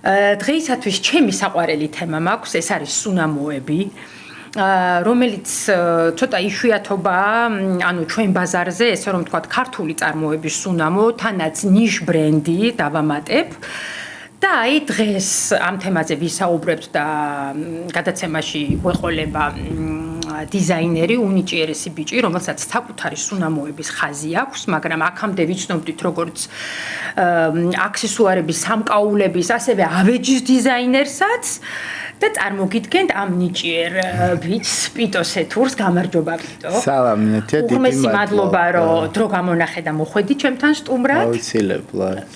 დღეისათვის ჩემი საყვარელი თემა მაქვს, ეს არის სუნამოები. რომელიც ცოტა იშვიათობაა, ანუ ჩვენ ბაზარზე, ესე რომ ვთქვათ, ქართული წარმოების სუნამო, თანაც ნიშ ბრენდი დავამატებ. და აი დღეს ამ თემაზე ვისაუბრებთ და გადაცემაში გვეყოლება დიზაინერი, უნიჭიერესი ბიჭი, რომელსაც საკუთარი სუნამოების ხაზი აქვს, მაგრამ აქამდე ვიცნობდით როგორც აქსესუარების, სამკაულების, ასევე ავეჯის დიზაინერსაც. და წარმოგიდგენთ ამ ნიჭიერ ბიჭს, პიტო სეთურს, გამარჯობა პიტო. სალამი, უღმესი მადლობა, რომ დრო გამონახე და მოხვედი ჩემთან სტუმრად. აუცილებლად.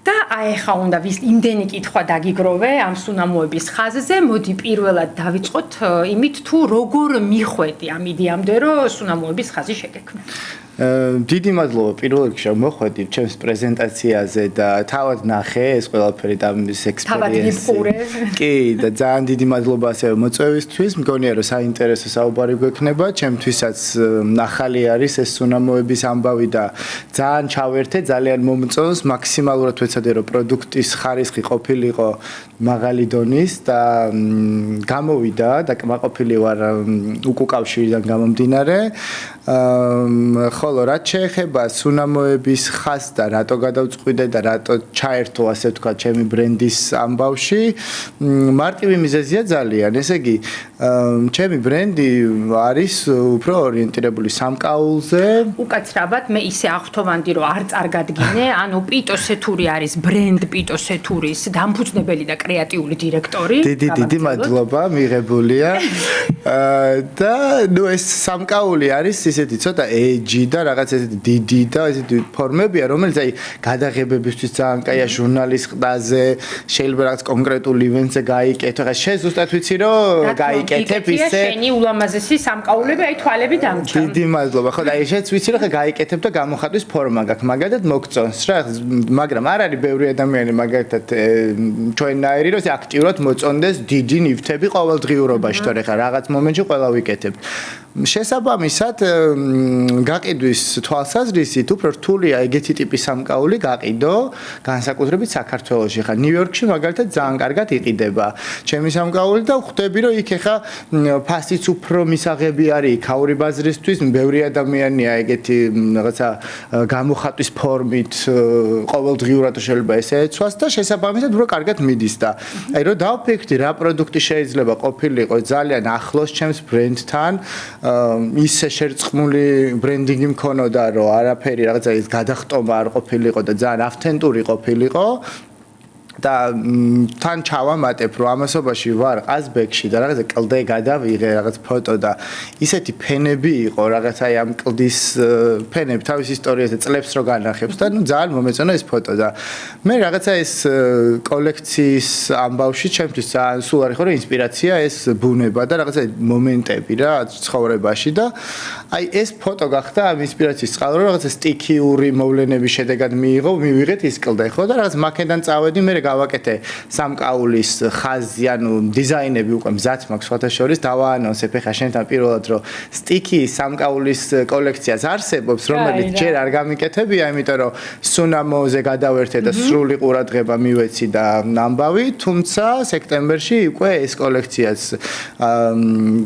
და აი ხა უნდა იმდენი კითხვა დაგიგროვე ამ სუნამოების ხაზზე, მოდი პირველად დავიწყოთ იმით თუ როგორ მიხვედი ამ იდეამდე, რომ სუნამოების ხაზი შეგექმნა. დიდი მადლობა პირველ რიგში მოხვედი ჩემს პრეზენტაციაზე და თავად ნახე ეს ყველაფერი და ეს ექსპერიენსი. კი, და ძალიან დიდი მადლობა ასევე მოწვევისთვის. მგონია რომ საინტერესო საუბარი გვექნება. ჩემთვისაც ახალი არის ეს სუნამოების ამბავი და ძალიან ჩავერთე, ძალიან მომწონს, მაქსიმალურად ვეცადე რომ პროდუქტის ხარისხი ყოფილიყო მაღალი დონის და გამოვიდა და კმაყოფილი ვარ უკუკავშირიდან გამომდინარე. ხოლო რაც შეეხება სუნამოების ხაზს და რატო გადავწყვიტე და რატო ჩაერთო ასე ვთქვათ ჩემი ბრენდის ამბავში, მარტივი მიზეზია ძალიან. ესე იგი, ჩემი ბრენდი არის უფრო ორიენტირებული სამკაულზე. უკაცრავად მე ისე აღთოვანდი რომ არ წარგადგინე, ანუ პიტო სეთური არის ბრენდ პიტო სეთურის დამფუძნებელი და კრეატიული დირექტორი. დიდი მადლობა, მიღებულია. და ნუ ეს სამკაული არის ისეთი ცოტა ეჯი და რაღაც ესეთი დიდი და ესეთი ფორმებია, რომელიც აი გადაღებებისთვის ძალიან კაია, ჟურნალის ყდაზე, შეიძლება რაღაც კონკრეტულ ივენტზე გაიკეთო. ხა შენ ზუსტად ვიცი რომ გაიკეთებ ისე. შენი ულამაზესი სამკაულები, აი თვალები დამჭა. დიდი მადლობა. ხო და აი შენც ვიცი რომ ხა გაიკეთებ და გამოხატვის ფორმა გაქვს, მაგალითად მოგწონს რა, მაგრამ არ არის ბევრი ადამიანი მაგალითად ჩვენნაირი, რომ აქტიურად მოწონდეს დიდი ნივთები ყოველდღიურობაში, თორე ხა რაღაც მომენტში ყველა ვიკეთებთ. შესაბამისად გაყიდვის თვალსაზრისით უფრო რთულია ეგეთი ტიპის სამკაული გაყიდო, განსაკუთრებით საქართველოში. ხა ნიუ-იორკში მაგალითად ძალიან კარგად იყიდება ჩემი სამკაული და ხვდები რომ იქ ხა ფასიც უფრო მისაღები არის იქაური ბაზრისთვის, ბევრი ადამიანია ეგეთი რაღაცა გამოხატვის ფორმით ყოველდღიურად შეიძლება ესე ეცვას და შესაბამისად უფრო კარგად მიდის და აი რომ დავფიქრდი რა პროდუქტი შეიძლება ყოფილიყო ძალიან ახლოს ჩემს ბრენდთან, ისე შერწყმული ბრენდინგი მქონოდა, რომ არაფერი რაღაცა ის გადახტომა არ ყოფილიყო და ძალიან ავთენტური ყოფილიყო. და თან ჩავამატებ რომ ამასობაში ვარ ყაზბეგში და რაღაცა კლდე გადავიღე რაღაც ფოტო და ისეთი ფენები იყო რაღაც აი ამ კლდის ფენები თავის ისტორიაზე წლებს რო განახებს და ნუ ძალიან მომეწონა ეს ფოტო და მე რაღაცა ეს კოლექციის ამბავში ჩემთვის ძალიან სულ არის ხო რომ ინსპირაცია ეს ბუნება და რაღაცა მომენტები რა ცხოვრებაში და აი ეს ფოტო გახდა ამ ინსპირაციის წყარო რომ რაღაცა სტიქიური მოვლენების შედეგად მივიღეთ ის კლდე ხო და რაღაც მაქედან წავედი მე გავაკეთე სამკაულის ხაზი, ანუ დიზაინები უკვე მზად მაქვს სხვათაშორის დავაანონსებ ხა შენთან პირველად რომ სტიქის სამკაულის კოლექციას არსებობს, რომელიც ჯერ არ გამიკეთებია, იმიტომ რომ სუნამოზე გადავერთე და სრული ყურადღება მივეცი და ამბავი, თუმცა სექტემბერში უკვე ეს კოლექციაც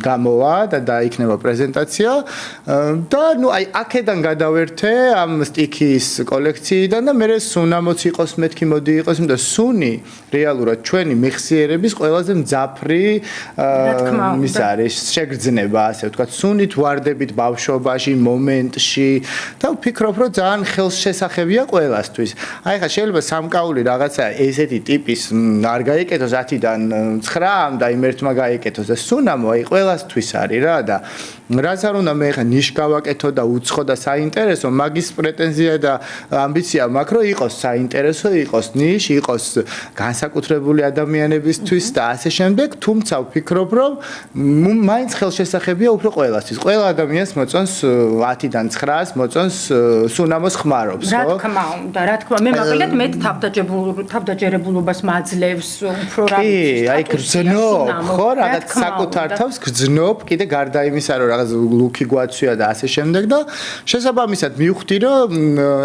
გამოვა და დაიქნება პრეზენტაცია და ნუ აი აქედან გადავერთე ამ სტიქის კოლექციიდან და მე სუნამოც იყოს მეთქი მოდი იყოს, იმიტომ სუნი რეალურად ჩვენი მეხსიერების ყველაზე მძაფრი ის არის შეგრძნება, ასე ვთქვათ, სუნით ვარდებით ბავშვობაში, მომენტში და ვფიქრობ, რომ ძალიან ხელშესახებია ყველასთვის. აი ხა შეიძლება სამკაული რაღაცა ესეთი ტიპის არ გაიკეთოს 10-დან 9 და იმ ერთმა გაიკეთოს და სუნამო აი ყველასთვის არის რა და რაც არ უნდა მე ხა ნიშ გავაკეთო და უცხო და საინტერესო, მაგის პრეტენზია და ამბიცია მაქვს, რომ იყოს საინტერესო, იყოს ნიში, იყოს განსაკუთრებული ადამიანებისთვის და ასე შემდეგ, თუმცა ვფიქრობ, რომ მაინც ხელშესახებია უფრო ყველასთვის. ყველა ადამიანს მოწონს 10-დან 9-ს მოწონს სუნამოს ხმარობს, ხო? რა თქმა უნდა, რა თქმა უნდა, მე მაგალითად მე თავდაჯერებულობას მაძლევს უფრო რა ვიცი. კი, აი გრძნობ, ხო, რაღაც საკუთარ თავს გრძნობ, კიდე გარდა იმისა, რომ რაღაც ლუკი გვაქვს დაცვია და ასე შემდეგ და შესაბამისად მივხვდი რომ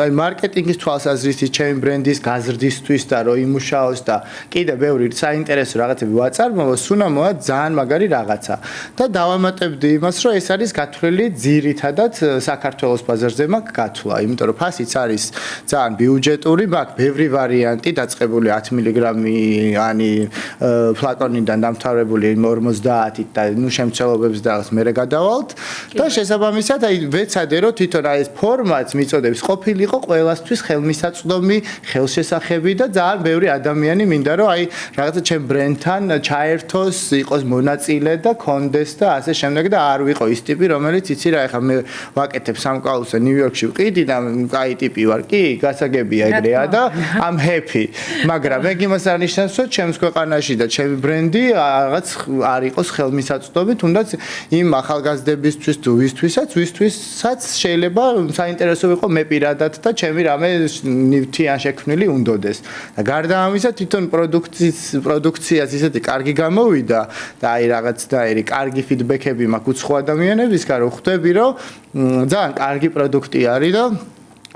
აი მარკეტინგის თვალსაზრისით ჩემი ბრენდის გაზრდისთვის და რომ იმუშაოს და კიდე ბევრი საინტერესო რაღაცები ვაწარმოო, სუნამოა ძალიან მაგარი რაღაცა და დავამატებდი იმას, რომ ეს არის გათვლილი ძირითადად საქართველოს ბაზარზე მაქვს გათვლა, იმიტომ რომ ფასიც არის ძალიან ბიუჯეტური, მაქვს ბევრი ვარიანტი დაწყებული 10 მგ-იანი ფლაკონიდან დამთავრებული 50-ით და ნუ შემცველობებს და მე გადავალთ და შესაბამისად აი ვეცადე რომ თვითონ აი ეს ფორმატს მიწოდებს ყოფილიყო ყველასთვის ხელმისაწვდომი, ხელშესახები და ძალიან ბევრი ადამიანი მინდა რომ აი რაღაცა ჩემ ბრენდთან ჩაერთოს, იყოს მონაწილე და კონდეს და ასე შემდეგ და არ ვიყო ის ტიპი რომელიც იცი რა ეხა მე ვაკეთებ სამკაულზე ნიუ-იორკში ვყიდი და კაი ტიპი ვარ კი გასაგებია ეგრეა და ამ happy მაგრამ ეგ იმას არ ნიშნავს რომ ჩემს ქვეყანაში და ჩემი ბრენდი რაღაც არ იყოს ხელმისაწვდომი თუნდაც იმ ახალგაზრდებისთვის თუ ვისთვისაც შეიძლება საინტერესო ვიყო მე პირადად და ჩემი რამე ნივთი ან შექმნილი უნდოდეს და გარდა ამისა თვითონ პროდუქციას ისეთი კარგი გამოვიდა და აი რაღაცნაირი კარგი ფიდბექები მაქვს უცხო ადამიანებისგან რომ ხვდები რომ ძალიან კარგი პროდუქტი არის და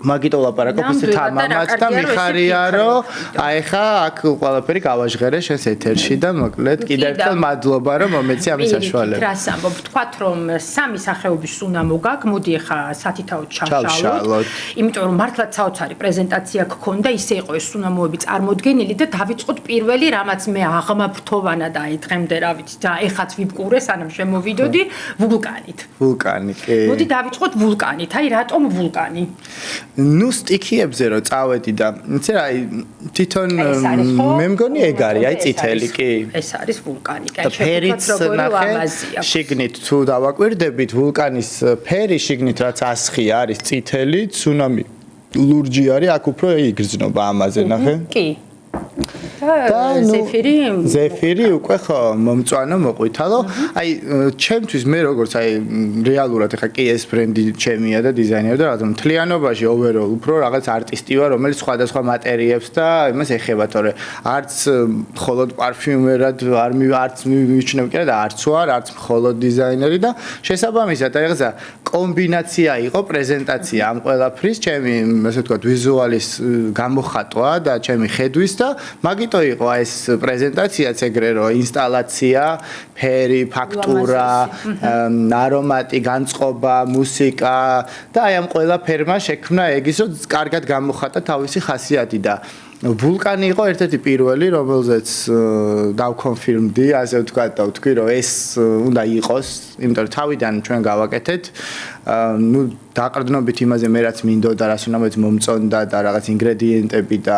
მაგიტო ლაპარაკობ ისე თამამად და მიხარია რომ აი ხა აქ ყველაფერი გავაჟღერე შენს ეთერში და მოკლედ კიდევ ერთხელ მადლობა რომ მომეცი ამის საშუალება. რას ამბობ, თქვათ რომ სამი სახეობის სუნამო გაქვს, მოდი ხა სათითაოდ ჩავშალოთ. იმიტომ რომ მართლაც საოცარი პრეზენტაცია გქონდა, ისე იყო ეს სუნამოები წარმოდგენილი და დავიწყოთ პირველი რამაც მე აღმაფრთოვანა და აი დღემდე რა ვიცი და ეხაც ვიბკურე სანამ შემოვიდოდი ვულკანით. ვულკანი, კი. მოდი დავიწყოთ ვულკანით. აი რატომ ვულკანი? ნუ სტიქიებზე რომ წავედი და იცი რა თვითონ მე მგონი ეგ არის აი წითელი კი ეს არის ვულკანი და ფერიც ნახე შიგნით თუ დავაკვირდებით ვულკანის ფერი შიგნით რაც ასხი არის წითელი ცუნამი ლურჯი არის აქ უფრო იგრძნობა ამაზე ნახე კი და ზეფირი უკვე ხო მომწვანო მოყვითალო აი ჩემთვის მე როგორც აი რეალურად ხა კი ეს ბრენდი ჩემია და დიზაინერი და რაღაცა მთლიანობაში overall უფრო რაღაც არტისტი ვარ რომელიც სხვადასხვა მატერიებს და იმას ეხება თორე არც მხოლოდ პარფიუმერად არც მივიჩნევ კიდე და არც ვარ არც მხოლოდ დიზაინერი და შესაბამისად აი რაღაცა კომბინაცია იყო პრეზენტაცია ამ ყველაფრის ჩემი ასე ვთქვათ ვიზუალის გამოხატვა და ჩემი ხედვის და მაგიტო იყო ეს პრეზენტაციაც ეგრე რომ ინსტალაცია, ფერი, ფაქტურა, არომატი, განწყობა, მუსიკა და აი ამ ყველაფერმა შექმნა ეგ ის რომ კარგად გამოხატა თავისი ხასიათი და ვულკანი იყო ერთ-ერთი პირველი, რომელზეც დავკონფირმდი, ასე ვთქვათ და ვთქვი, რომ ეს უნდა იყოს, იმიტომ რომ თავიდან ჩვენ გავაკეთეთ, ნუ დაყრდნობით იმაზე მე რაც მინდოდა, რაც უნდა მომწონდა და რაღაც ინგრედიენტები და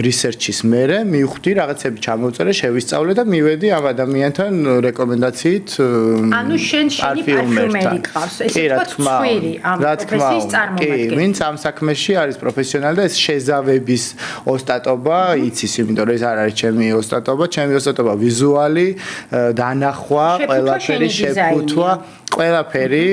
რისერჩის მერე მივხვდი, რაღაცები ჩამოვწერე, შევისწავლე და მივედი ამ ადამიანთან რეკომენდაციით. ანუ შენი პარფიუმერი ყავს, ესე ვთქვათ, ცხვირი ამ პროფესიის წარმომადგენელი. კი, ვინც ამ საქმეში არის პროფესიონალი და ეს შეზავების ოსტატობა იცის, იმიტომ რომ ეს არ არის ჩემი ოსტატობა, ჩემი ოსტატობა ვიზუალი, დანახვა, ყველაფერი შეფუთვა, ყველაფერი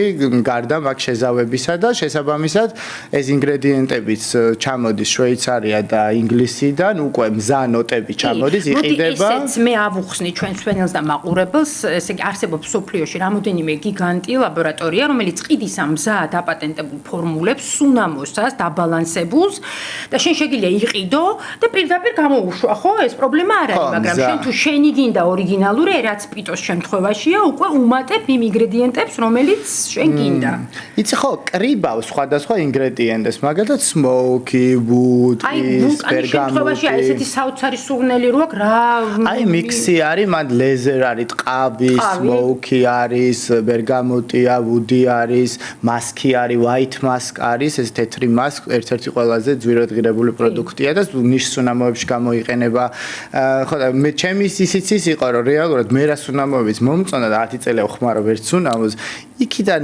გარდა მაგ შეზავებისა და შესაბამისად ეს ინგრედიენტებიც ჩამოდის შვეიცარია და ინგლისიდან, უკვე მზა ნოტები ჩამოდის, იყიდება. მოდი ისეც მე ავუხსნი ჩვენ სვენელს და მაყურებელს, ესე იგი არსებობს სოფლიოში რამოდენიმე გიგანტი ლაბორატორია, რომელიც ყიდის ამ მზა დაპატენტებულ ფორმულებს, სუნამოსას, დაბალანსებულს და შენ შეგიძლია იყიდო და პირდაპირ გამოუშვა, ხო? ეს პრობლემა არ არის, მაგრამ შენ თუ შენი გინდა ორიგინალური, რაც პიტოს შემთხვევაშია, უკვე უმატებ იმ ინგრედიენტებს, რომელიც შენ გინდა. იცი ხო, კრიბავს სხვადასხვა ინგრედიენტებს, მაგალითად smoky, wood, ბერგამოტი. აი ესეთი საოცარი სურნელი რო აქვს, რა აი მიქსი არის, მან ლეზერ არის, ტყავი, smoky არის, ბერგამოტია, woody არის, მასკი არის, white mask არის, ეს თეთრი მასკი, ერთ-ერთი ყველაზე ძვირადღირებული პროდუქტია და ნიშსუნამოებში გამოიყენება. ხო და მე ჩემი ისიც იყო, რომ რეალურად მე რა სუნამოებიც მომწონა და 10 წელი ვხმარო ვერც სუნამოს იქიდან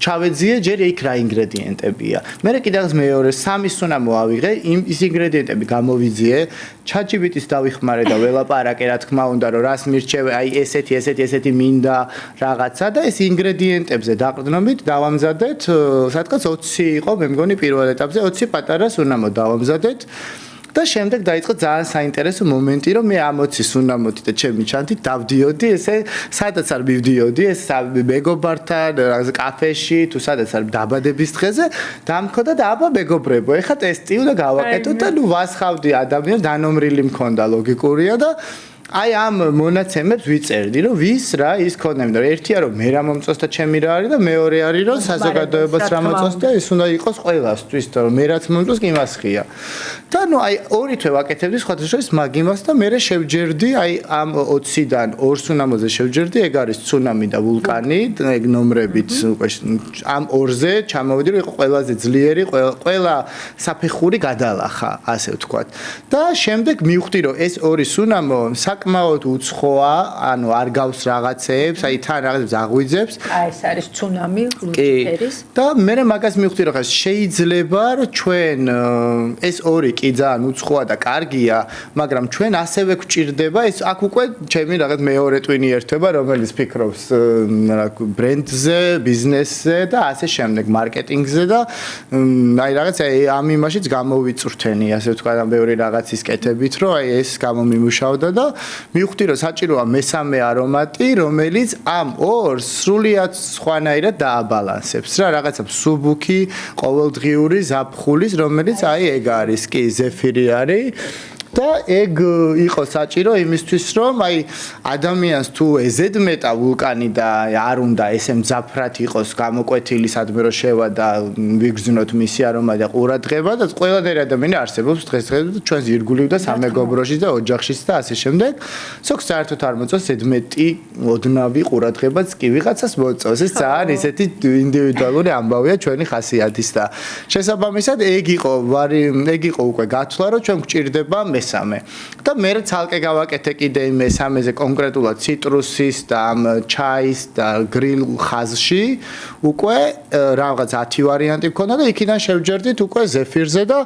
ჩავეძიე ჯერ იქ რა ინგრედიენტებია. მე კიდევ მეორე სამი სუნამო ავიღე, ის ინგრედიენტები გამოვიძიე, ChatGPT-ს დავიხმარე და ველაპარაკე რა თქმა უნდა, რომ რას მირჩევე, აი ესეთი მინდა რაღაცა და ეს ინგრედიენტებზე დაყრდნობით დავამზადეთ, სადღაც 20 იყო, მე მგონი პირველ ეტაპზე 20 პატარა სუნამო დავამზადეთ. და შემდეგ დაიწყო ძალიან საინტერესო მომენტი, რომ მე ამოცი სუნამოთი და ჩემი ჩანთით დავდიოდი, ესე სადაც არ მივდიოდი, ეს მეგობართან კაფეში თუ სადაც არ დაბადების დღეზე დამქოდა და აბა მეგობრებო, ეხა ტესტი უნდა გავაკეთო და ნუ ვასხავდი ადამიანს, დანომრილი მქონდა ლოგიკურია და აი ამ მონაცემებს ვიწერდი, რომ ვის რა ის ქონდა, იმიტომ რომ ერთია რომ მე რა მომწონს და ჩემი რა არის და მეორე არის რომ საზოგადოებას რა მომწონს და ეს უნდა იყოს ყველასთვის, რომ მე რაც მომწონს კი მას ხია. და ნუ აი ორი თვე ვაკეთებდი სხვადასხვა შორის მაგ იმას და მე შევჯერდი აი ამ 20-დან 2 სუნამოზე შევჯერდი, ეგ არის ცუნამი და ვულკანი, ეგ ნომრებით ამ ორზე ჩამოვიდი რომ იყო ყველაზე ძლიერი, ყველა საფეხური გადალახა, ასე ვთქვათ. და შემდეგ მივხვდი რომ ეს ორი სუნამო საკმაოდ უცხოა, ანუ არ გავს რაღაცეებს, აი თან რაღაცებს აღვიძებს. აი ეს არის ცუნამი, ლუციფერის. და მე მაგას მივხვდი რომ ხა შეიძლება რომ ჩვენ ეს ორი კი ძალიან უცხოა და კარგია, მაგრამ ჩვენ ასევე გვჭირდება ეს აქ უკვე ჩემი რაღაც მეორე ტვინი ერთება, რომელიც ფიქრობს ბრენდზე, ბიზნესზე და ასე შემდეგ, მარკეტინგზე და აი რაღაც ამ იმაშიც გამოვიწვრთენი, ასე ვთქვა, ამ ბევრი რაღაცის კეთებით, რომ აი ეს გამომიმუშავდა და მივხვდი რომ საჭიროა მესამე არომატი, რომელიც ამ ორს სრულიად სხვანაირად დააბალანსებს. რა რაღაცა სუბუქი, ყოველდღიური ზაფხულის, რომელიც აი ეგ არის, კი ზეფირი არის. და ეგ იყო საჭირო იმისთვის რომ აი ადამიანს თუ ეზედმეტა ვულკანი და არ უნდა ესე მძაფრად იყოს გამოკვეთილი სადმე რომ შევა და ვიგრძნოთ მისი არომა და ყურადღება და ყველანაირი ადამიანი არსებობს დღესდღეობით ჩვენს ირგვლივ და სამეგობროში და ოჯახშიც და ასე შემდეგ. სოქ საერთოდ არ მოწონს ზედმეტი ოდნავი ყურადღებაც კი ვიღაცას მოწონს. ეს ძალიან ისეთი ინდივიდუალური ამბავია ჩვენი ხასიათის და შესაბამისად ეგ იყო უკვე გათვლა რომ ჩვენ გვჭირდება მესამე. და მე ცალკე გავაკეთე კიდე იმ მესამეზე კონკრეტულად ციტრუსის და ამ ჩაის და გრილ ხაზში უკვე რაღაც 10 ვარიანტი მქონდა და იქიდან შევჯერდით უკვე ზეფირზე და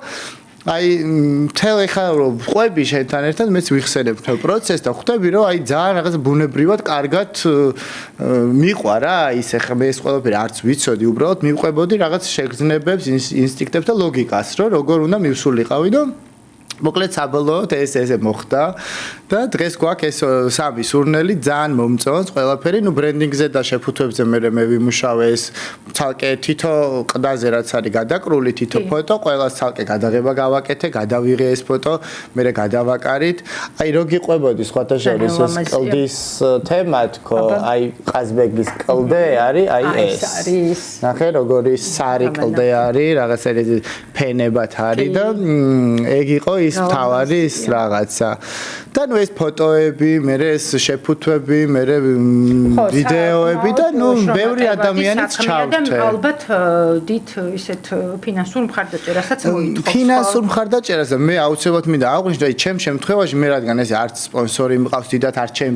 აი თელ ეხა რომ ყვები შენთან ერთად მეც ვიხსენებ თელ პროცესს და ხვდები რომ აი ძალიან რაღაც ბუნებრივად კარგად მიყვა რა ის ეხა მე ეს ყველაფერი არც ვიცოდი უბრალოდ მივყვებოდი რაღაც შეგრძნებებს ინსტინქტებს და ლოგიკას რომ როგორ უნდა მივსულიყავი და მოკლედ საბოლოოდ ესე მოხდა და დღეს გვაქვს ეს სამი სურნელი ძალიან მომწონს ყველაფერი, ნუ ბრენდინგზე და შეფუთვებზე მე ვიმუშავე ეს ცალკე თითო ყდაზე რაც არის გადაკრული თითო ფოტო, ყველას ცალკე გადაღება გავაკეთე, გადავიღე ეს ფოტო, მე გადავაკარით. აი რო გიყვებოდი სხვათა შორის ეს კლდის თემა თქო, აი ყაზბეგის კლდე არის, აი ეს. ნახე როგორი სარი კლდე არის, რაღაცა ფენებად არის და ეგ იყო ის თავარი ის რაღაცა. და ნუ ეს ფოტოები, მე ეს შეფუთვები, მე ვიდეოები და ნუ ბევრი ადამიანიც ჩავთე. ალბათ დიდ ისეთ ფინანსურ მხარდაჭერასაც მოითხოვს. ფინანსურ მხარდაჭერას და მე აუცილებლად მინდა აღვნიშნო, აი ჩემ შემთხვევაში მე რადგან ეს არც სპონსორი მყავს დიდად, არც ჩემი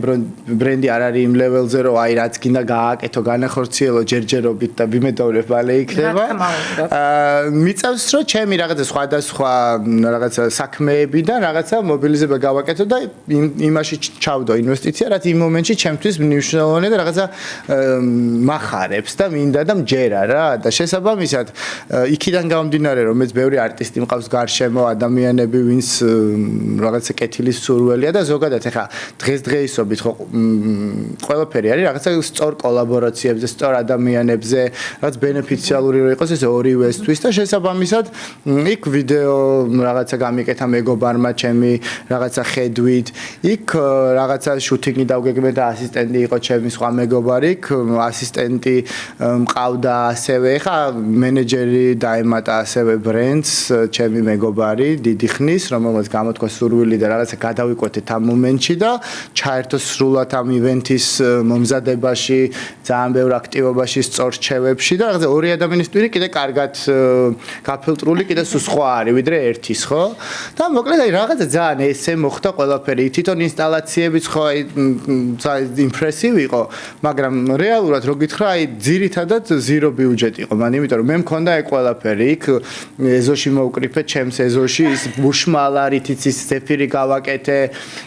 ბრენდი არ არის იმ ლეველზე, რომ აი რაც გინდა გააკეთო, განახორციელო ჯერჯერობით და ვიმედოვრებ მალე იქნება. მიწევს რომ ჩემი რაღაცა სხვადასხვა რაღაცა საქმეები და რაღაცა მობილიზება გავაკეთო და იმაში ჩავდო ინვესტიცია, რაც იმ მომენტში ჩემთვის მნიშვნელოვანია და რაღაცა მახარებს და მინდა და მჯერა რა და შესაბამისად იქიდან გამომდინარე რომ მეც ბევრი არტისტი მყავს გარშემო ადამიანები ვინც რაღაცა კეთილის სურველია და ზოგადად ეხა დღესდღეობით ხო ყველაფერი არის რაღაცა სწორ კოლაბორაციებზე, სწორ ადამიანებზე, რაც ბენეფიციალური რო იყოს ეს ორივესთვის და შესაბამისად იქ ვიდეო რაღაცა გამიკეთა მეგობარმა ჩემი რაღაცა ხედვით იქ რაღაცა შუთინგი დავგეგმე და ასისტენტი იყო ჩემი სხვა მეგობარი იქ ასისტენტი მყავდა ასევე ხა მენეჯერი დაემატა ასევე ბრენდს ჩემი მეგობარი დიდი ხნის რომელსაც გამოთქვა სურვილი და რაღაცა გადავიკვეთეთ ამ მომენტში და ჩაერთო სრულად ამ ივენთის მომზადებაში ძალიან ბევრ აქტივობაში სწორჩევებში და რაღაცა ორი ადამიანის ტვინი კიდე კარგად გაფილტრული კიდე სხვა არის ვიდრე ერთის ხო და მოკლედ აი რაღაცა ძალიან ესე მოხდა ყველაფერი თვითონ ინსტალაციებიც ხო აი ძალიან იმპრესივი იყო მაგრამ რეალურად რო გითხრა აი ძირითადად ზირო ბიუჯეტი იყო მან იმიტომ რომ მე მქონდა ეგ ყველაფერი იქ ეზოში მოვკრიფე ჩემს ეზოში ის ბუშმალარით ის ზეფირი გავაკეთე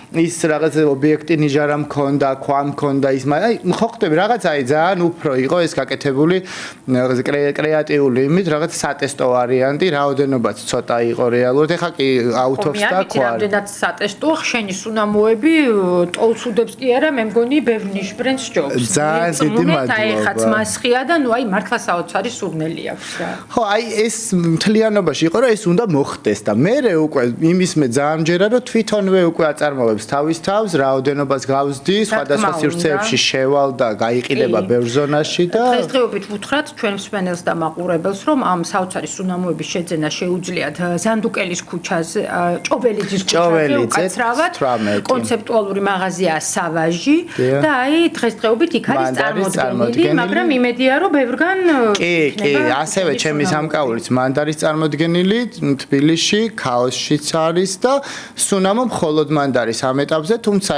ის რაღაც ობიექტი ნიჟარა მქონდა, ქვა მქონდა ის, აი ხო ხტები რაღაც აი ძალიან უფრო იყო ეს გაკეთებული კრეატიული იმით, რაღაც სატესტო ვარიანტი, რაოდენობაც ცოტა იყო რეალურად. ეხლა კი აუთობს და ქვა. რამდენად სატესტოა ხშენი სუნამოები ტოლს უდებს კი არა, მე მგონი ბევრ ნიშ ბრენდს ჯობს. ძალიან დიდი მადლობა. აი ხაც მასხია და ნუ აი მართლა საოცარი სურნელი აქვს რა. ხო, აი ეს მთლიანობაში იყო რომ ეს უნდა მოხდეს და მე უკვე იმის მე ძალიან მჯერა რომ თვითონვე უკვე აწარმოებს თავის თავს, რაოდენობას გავზდი, სხვადასხვა სივრცეებში შევალ და გაიყიდება ბევრ ზონაში და დღესდღეობით ვუთხრათ ჩვენ მსმენელს და მაყურებელს რომ ამ საოცარი სუნამოების შეძენა შეუძლიათ ზანდუკელის ქუჩაზე, ჭოველიძის ქუჩაზე უკაცრავად. კონცეპტუალური მაღაზია სავაჟი და აი დღესდღეობით იქ არის წარმოდგენილი, მაგრამ იმედია რომ ბევრგან კი, ასევე ჩემი სამკაულიც მანდარის წარმოდგენილი თბილისში, ქაოსშიც არის და სუნამო მხოლოდ მანდარის ამ ეტაპზე, თუმცა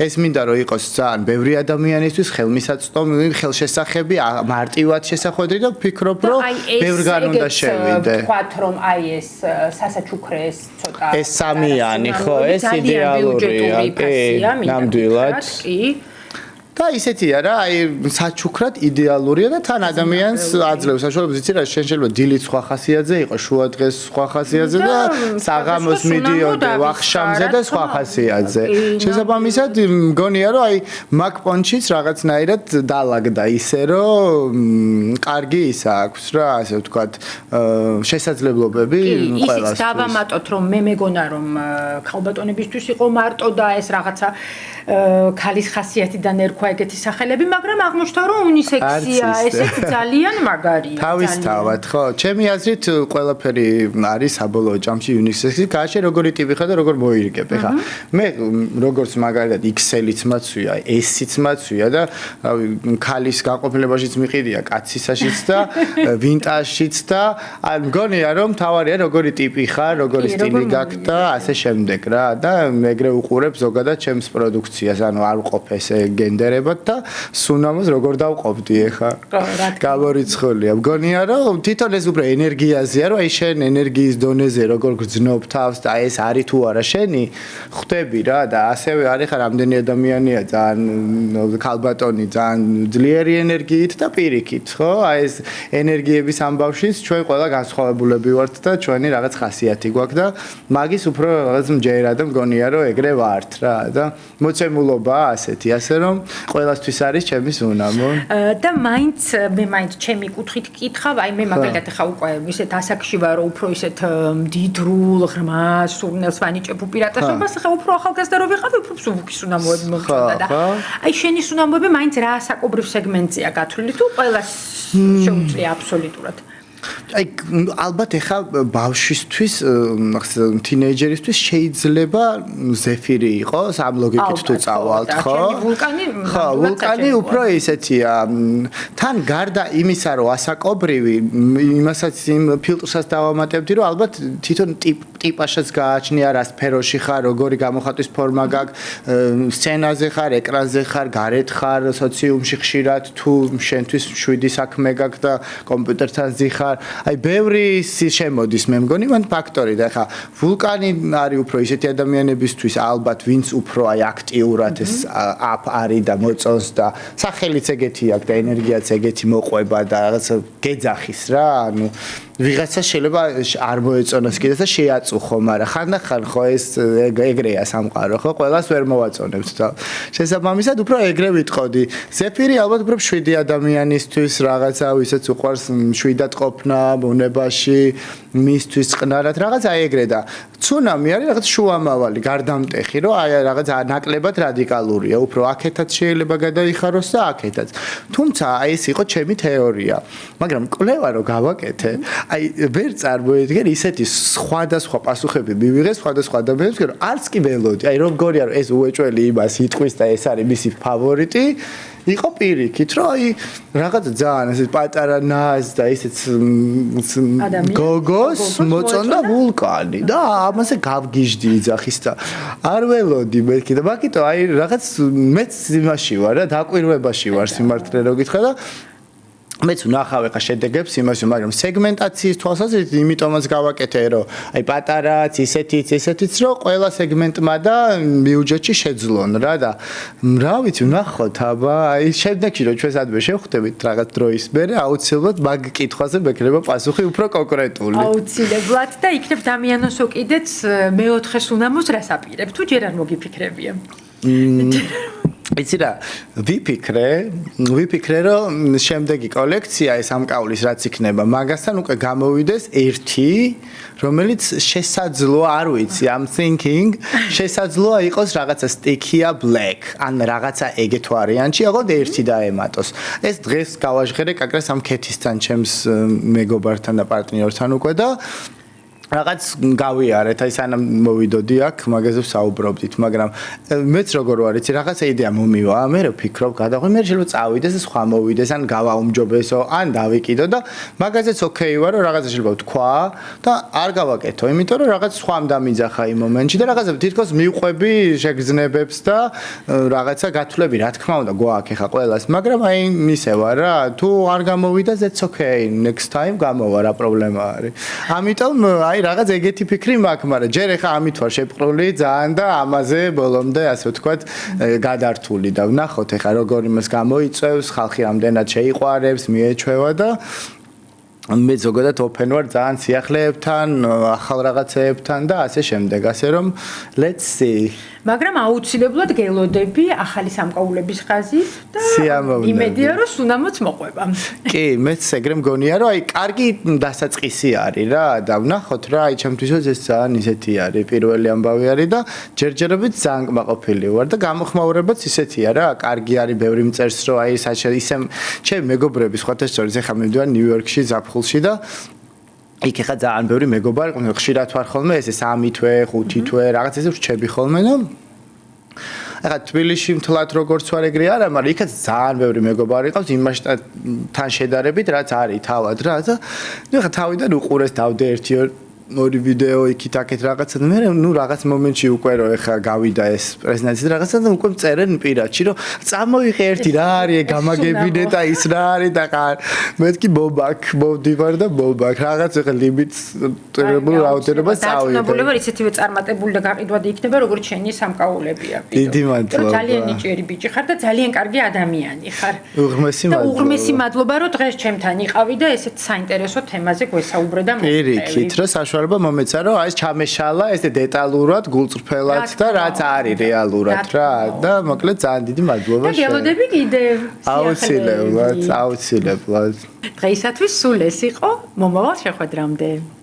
ეს მინდა რომ იყოს ძალიან ბევრი ადამიანისთვის ხელმისაწვდომი, ხელშესახები, მარტივად შესახვედრი და ვფიქრობ რომ ბევრგან უნდა შევიდე. ვთქვათ რომ აი ეს სასაჩუქრე ეს ცოტა ეს სამიანი ხო, ეს იდეალურია, კი, ნამდვილად. კი. და ისეთია რა, აი საჩუქრად იდეალურია და თან ადამიანს აძლევს საშუალებას, იცი რა, შენ შეიძლება დილით სხვა ხასიათზე იყოს, შუა დღეს სხვა ხასიათზე და საღამოს მიდიოდე ვახშამზე და სხვა ხასიათზე. შესაბამისად, მგონია რომ აი მაგ პონჩიც რაღაცნაირად დაალაგდა ისე რომ კარგი ის აქვს რა, ასე ვთქვათ, შესაძლებლობები ყველას. ის დავამატოთ რომ მე მეგონა რომ ქალბატონებისთვის იყო მარტო და ეს რაღაცა ქალის ხასიათიდან ერქვა ეგეთი სახელები, მაგრამ აღმოჩნდა რომ უნისექსია, ესეც ძალიან მაგარია. თავისთავად, ხო, ჩემი აზრით ყველაფერი არის საბოლოო ჯამში უნისექსი, კაცი როგორი ტიპი ხარ და როგორ მოირგებ. ეხლა მე როგორც მაგალითად XL-იც მაცვია, S-იც მაცვია და ქალის განყოფილებაშიც მიყიდია, კაცისაშიც და ვინტაჟშიც და მგონია რომ თავარია როგორი ტიპი ხარ, როგორი სტილი გაქვს და ასე შემდეგ რა და მეგრე უყურებ ზოგადად ჩემს პროდუქციას, ანუ არ ვყოფ ესე გენდერებად და სუნამოს როგორ დავყოფდი ეხა. გამორიცხულია. მგონია რომ თვითონ ეს უფრო ენერგიაზეა, რომ აი შენ ენერგიის დონეზე როგორ გძნობ თავს და ეს არის თუ არა შენი, ხვდები რა და ასევე არის ხა რამდენი ადამიანია ძალიან ქალბატონი ძალიან ძლიერი ენერგიით და პირიქით, ხო? აი ეს ენერგიების ამბავშიც ჩვენ ყველა განსხვავებულები ვართ და ჩვენი რაღაც ხასიათი გვაქვს და მაგის უფრო რაღაც მჯერა და მგონია რომ ეგრე ვართ რა და მოცემულობა ასეთი, ასე რომ ყველასთვის არის ჩემი სუნამო. და მაინც ჩემი კუთხით კითხავ, აი მე მაგალითად ხა უკვე ისეთ ასაკში ვარ, რომ უფრო ისეთ მდიდრულ, ღრმა სურნელს ვანიჭებ უპირატესობას, ხა უფრო ახალგაზრდა რო ვიყავი, უფრო მსუბუქი სუნამოები მომწონდა და აი შენი სუნამოები მაინც რა საკობრივ სეგმენტია გათვლილი თუ ყველას შეუძლია აბსოლუტურად? აი ალბათ ეხა ბავშვისთვის, თინეიჯერისთვის შეიძლება ზეფირი იყოს, ამ ლოგიკით თუ წავალთ, ხო? ხო, ვულკანი უფრო ისეთია. თან გარდა იმისა, რომ ასაკობრივი, იმასაც იმ ფილტრსაც დავამატებდი, რომ ალბათ თვითონ ტიპაშიც გააჩნია, რა სფეროში ხარ, როგორი გამოხატვის ფორმა გაქვს, სცენაზე ხარ, ეკრანზე ხარ, გარეთ ხარ, სოციუმში ხშირად თუ შენთვის შვიდი საქმე გაქვს და კომპიუტერთან ზიხარ. აი ბევრი შემოდის მე მგონი მან ფაქტორი და ხა ვულკანი არის უფრო ისეთი ადამიანებისთვის ალბათ ვინც უფრო აი აქტიურად ეს აპ არის და მოწონს და სახელიც ეგეთი აქვს და ენერგიაც ეგეთი მოყვება და რაღაც გეძახის რა ანუ ვიღაცა შეიძლება არ მოეწონოს კიდე და შეაწუხო, მაგრამ ხანდახან ხო ეს ეგრეა სამყარო, ხო, ყველას ვერ მოვაწონებთ და შესაბამისად უფრო ეგრე ვიტყოდი. ზეფირი ალბათ უფრო შვიდი ადამიანისთვის რაღაცა ვისაც უყვარს შვიდად ყოფნა ბუნებაში, მისთვის წყნარად რაღაცა ეგრე და ცუნამი არის რაღაც შუამავალი, გარდამტეხი, რომ აი რაღაც ნაკლებად რადიკალურია, უფრო აქეთაც შეიძლება გადაიხაროს და აქეთაც. თუმცა აი ეს იყო ჩემი თეორია, მაგრამ კვლევა რო გავაკეთე აი ვერ წარმოედგენ ისეთი სხვადასხვა პასუხები მივიღე სხვადასხვა ადამიანებს, რომ არც კი ველოდი, აი როგორია რომ ეს უეჭველი იმას იტყვის და ეს არის მისი ფავორიტი, იყო პირიქით, რომ აი რაღაც ძალიან ეს პატარა ნაზ და ისეთ გოგოს მოწონდა ვულკანი და ამაზე გავგიჟდი იძახის და არ ველოდი მეთქი და მაგიტო აი რაღაც მეც იმაში ვარ და დაკვირვებაში ვარ სიმართლე რო გითხრა და მეც ვნახავ ახლა შედეგებს იმას, მაგრამ სეგმენტაციის თვალსაზრისით იმიტომაც გავაკეთე, რომ აი პატარაც, ისეთიც, რომ ყველა სეგმენტმა და ბიუჯეტში შეძლონ რა და რა ვიცი, ვნახოთ, აბა, აი შემდეგში რომ ჩვენ სადმე შევხვდებით რაღაც დროის მერე, აუცილებლად მაგ კითხვაზე მექნება პასუხი უფრო კონკრეტული. აუცილებლად და იქნებ დამიანოსო კიდეც მეოთხე სუნამოს რას აპირებ, თუ ჯერ არ მოგიფიქრებია. იცი რა, ვიფიქრე, რომ შემდეგი კოლექცია ეს ამკავლის რაც იქნება, მაგასთან უკვე გამოვიდეს ერთი, რომელიც შესაძლოა, არ ვიცი, I'm thinking, შესაძლოა იყოს რაღაცა sticky-a black, ან რაღაცა ეგეთ ვარიანტი, აღოდ ერთი დაემატოს. ეს დღეს გავაჟღერე კაკრას ამ ქეთისთან, ჩემს მეგობართან და პარტნიორთან უკვე და რაღაც გავიარეთ, აი სანამ მოვიდოდი აქ, მაგაზე ვსაუბრობდით, მაგრამ მეც როგორ ვარ, იცი, რაღაცა იდეა მომივა, მე რო ფიქრობ, გადაღვი, მე შეიძლება წავიდეს და სხვა მოვიდეს, ან გავაუმჯობესო, ან დავიკიდო და მაგაზეც ოკეი ვარ, რომ რაღაცა შეიძლება ვთქვა და არ გავაკეთო, იმიტომ რომ რაღაც სხვამ დამიძახა იმ მომენტში და რაღაცა თითქოს მივყვები შეგრძნებებს და რაღაცა გათვლები, რა თქმა უნდა, გვაქვს ახლა ყველას, მაგრამ აი ისე ვარ რა, თუ არ გამოვიდა, that's okay, next time გამოვა, რა პრობლემა არის. ამიტომ აი რაღაც ეგეთი ფიქრი მაქვს, მაგრამ ჯერ ახლა ამით ვარ შეპყრული ძალიან და ამაზე ბოლომდე ასე ვთქვათ გადართული და ვნახოთ ახლა როგორ იმას გამოიწევს, ხალხი რამდენად შეიყვარებს, მიეჩვევა და მე ზოგადად ოფენ ვარ ძალიან სიახლეებთან, ახალ რაღაცეებთან და ასე შემდეგ, ასე რომ let's see. მაგრამ აუცილებლად გელოდები ახალი სამკაულების ხაზით და იმედია რომ სუნამოც მოყვება. კი, მეც ეგრე მგონია რომ აი კარგი დასაწყისი არის რა და ვნახოთ რა, აი ჩემთვისაც ეს ძალიან ისეთი არის, პირველი ამბავი არის და ჯერჯერობით ძალიან კმაყოფილი ვარ და გამოხმაურებაც ისეთია რა, კარგი არის, ბევრი მწერს რომ აი ისე ჩემი მეგობრები სხვათა შორის ახლა მივდივარ ნიუ-იორკში, ზაფხულში და იქ ხა ძალიან ბევრი მეგობარი, ხშირად ვარ ხოლმე, ესე 3 თვე, 5 თვე, რაღაც ესე ვრჩები ხოლმე და ახლა თბილისში მთლად როგორც ვარ ეგრე არა, მაგრამ იქაც ძალიან ბევრი მეგობარი ყავს იმასთან შედარებით, რაც არის თავად რა და ახლა თავიდან უყურეს დავდე ორი ვიდეო იქით აქეთ რაღაცა და მე ნუ რაღაც მომენტში უკვე რომ ახლა გავიდა ეს პრეზენტაცია და რაღაცა და უკვე წერენ პირადში რომ წამოიღე ერთი რა არის გამაგებინე და ის რა არის და მეთქი ბობაკ მოვდივარ და ბობაკ რაღაც ახლა ლიმიტს წერებულ რაოდენობას წავიდე. დაწუნებული ვარ ისეთივე წარმატებული და გაყიდვადი იქნება როგორც შენი სამკაულები აკიდო. დიდი მადლობა. ძალიან ნიჭიერი ბიჭი ხარ და ძალიან კარგი ადამიანი ხარ. უღმესი მადლობა. და უღმესი მადლობა რომ დღეს ჩემთან იყავი და ესეთ საინტერესო თემაზე გვესაუბრე და მოვყევი. პირიქით რა საშუალება მომეცა რომ აი ჩამეშალა ეს დეტალურად, გულწრფელად და რაც არის რეალურად რა და მოკლედ ძალიან დიდი მადლობა შენ. და გელოდები კიდევ. აუცილებლად. დღეისათვის სულ ეს იყო მომავალ შეხვედრამდე.